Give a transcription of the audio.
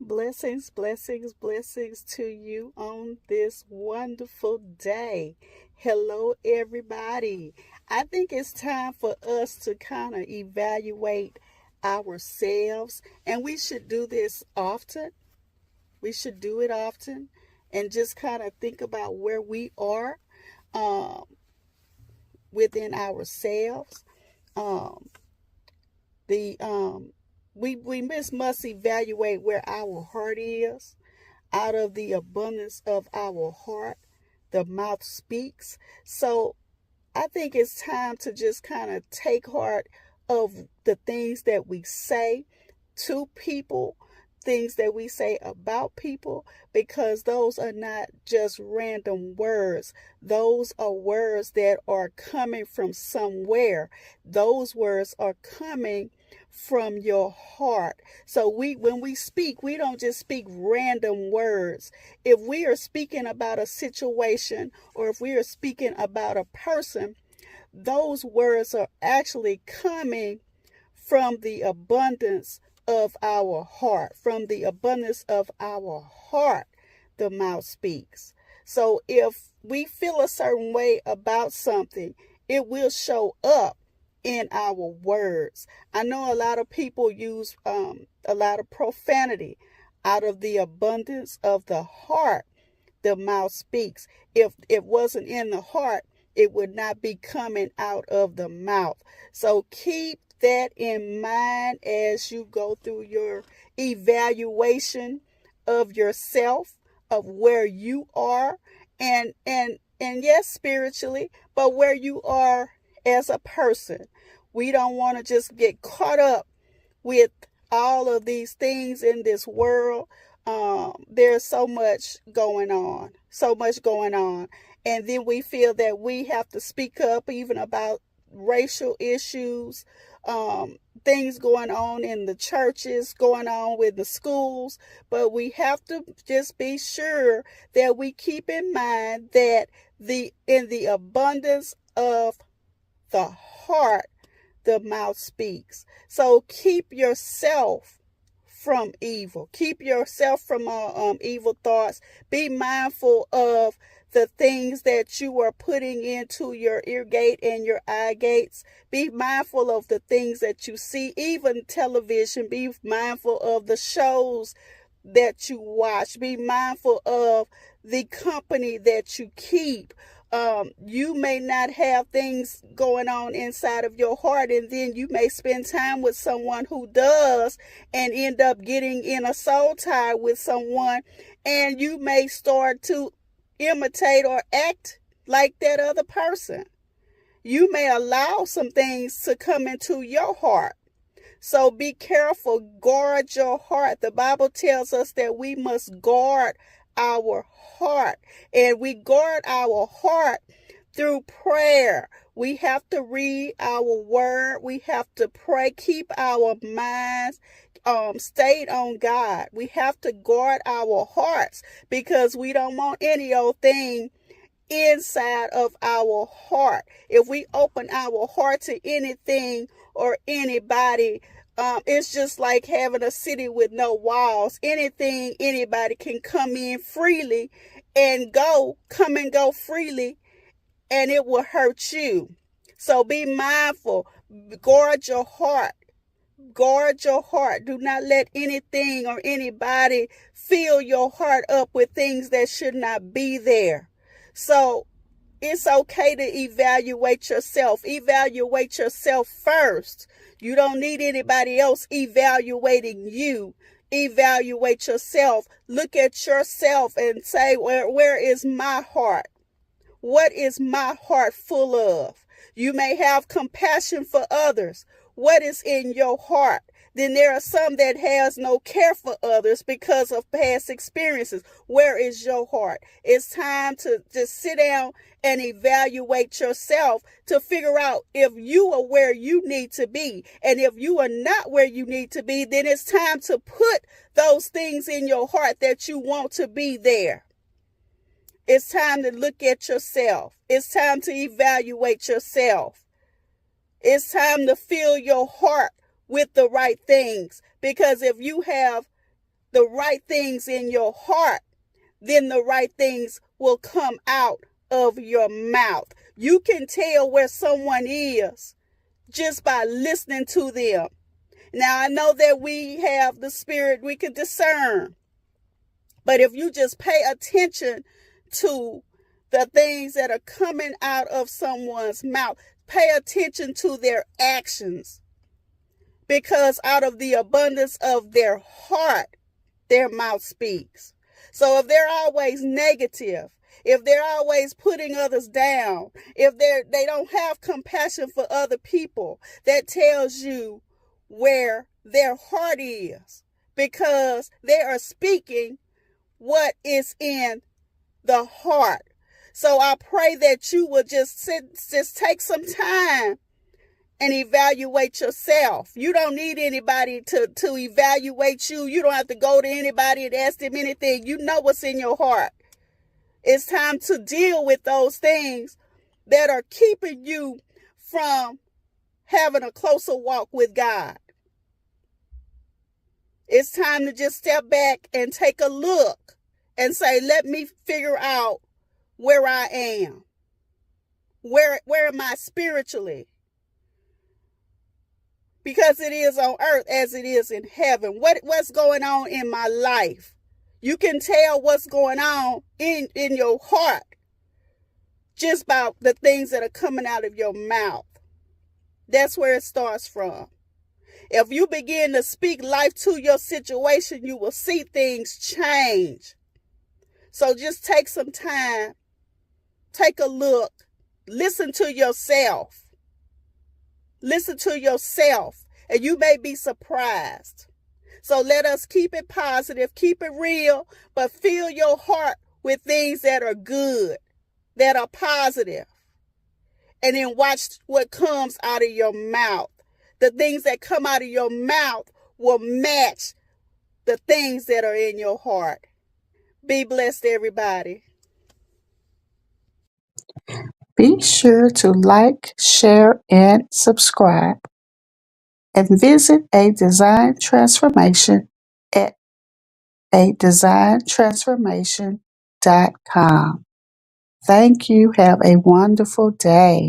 Blessings, blessings, blessings to you on this wonderful day. Hello, everybody. I think it's time for us to kind of evaluate ourselves, and we should do this often. We should do it often and just kind of think about where we are um, within ourselves. Um, the we must evaluate where our heart is. Out of the abundance of our heart, the mouth speaks. So I think it's time to just kind of take heart of the things that we say to people, things that we say about people, because those are not just random words. Those are words that are coming from somewhere. Those words are coming from your heart. So when we speak, we don't just speak random words. If we are speaking about a situation or if we are speaking about a person, those words are actually coming from the abundance of our heart. From the abundance of our heart, the mouth speaks. So if we feel a certain way about something, it will show up in our words. I know a lot of people use a lot of profanity. Out of the abundance of the heart, the mouth speaks. If it wasn't in the heart, it would not be coming out of the mouth. So keep that in mind as you go through your evaluation of yourself, of where you are, and yes, spiritually, but where you are as a person. We don't want to just get caught up with all of these things in this world. There's so much going on, so much going on. And then we feel that we have to speak up even about racial issues, things going on in the churches, going on with the schools. But we have to just be sure that we keep in mind that in the abundance of the heart, the mouth speaks. So keep yourself from evil. Keep yourself from evil thoughts. Be mindful of the things that you are putting into your ear gate and your eye gates. Be mindful of the things that you see, even television. Be mindful of the shows that you watch. Be mindful of the company that you keep. You may not have things going on inside of your heart, and then you may spend time with someone who does and end up getting in a soul tie with someone, and you may start to imitate or act like that other person. You may allow some things to come into your heart. So be careful, guard your heart. The Bible tells us that we must guard our heart, and we guard our heart through prayer. We have to read our word. We have to pray, keep our minds stayed on God. We have to guard our hearts because we don't want any old thing inside of our heart. If we open our heart to anything or anybody, it's just like having a city with no walls. Anything, anybody can come in freely and come and go freely, and it will hurt you. So be mindful. Guard your heart. Guard your heart. Do not let anything or anybody fill your heart up with things that should not be there. So it's okay to evaluate yourself. Evaluate yourself first. You don't need anybody else evaluating you. Evaluate yourself. Look at yourself and say, where is my heart? What is my heart full of? You may have compassion for others. What is in your heart? Then there are some that has no care for others because of past experiences. Where is your heart? It's time to just sit down and evaluate yourself to figure out if you are where you need to be. And if you are not where you need to be, then it's time to put those things in your heart that you want to be there. It's time to look at yourself. It's time to evaluate yourself. It's time to fill your heart with the right things. Because if you have the right things in your heart, then the right things will come out of your mouth. You can tell where someone is just by listening to them. Now, I know that we have the spirit, we can discern. But if you just pay attention to the things that are coming out of someone's mouth, pay attention to their actions. Because out of the abundance of their heart, their mouth speaks. So if they're always negative, if they're always putting others down, if they don't have compassion for other people, that tells you where their heart is, because they are speaking what is in the heart. So I pray that you will just take some time and evaluate yourself. You don't need anybody to evaluate you. You don't have to go to anybody and ask them anything. You know what's in your heart. It's time to deal with those things that are keeping you from having a closer walk with God. It's time to just step back and take a look and say, let me figure out where I am. Where am I spiritually? Because it is on earth as it is in heaven. What's going on in my life? You can tell what's going on in your heart just by the things that are coming out of your mouth. That's where it starts from. If you begin to speak life to your situation, you will see things change. So just take some time, take a look, listen to yourself. Listen to yourself, and you may be surprised. So let us keep it positive, keep it real, but fill your heart with things that are good, that are positive. And then watch what comes out of your mouth. The things that come out of your mouth will match the things that are in your heart. Be blessed, everybody. Be sure to like, share, and subscribe. And visit A Design Transformation at adesigntransformation.com. Thank you. Have a wonderful day.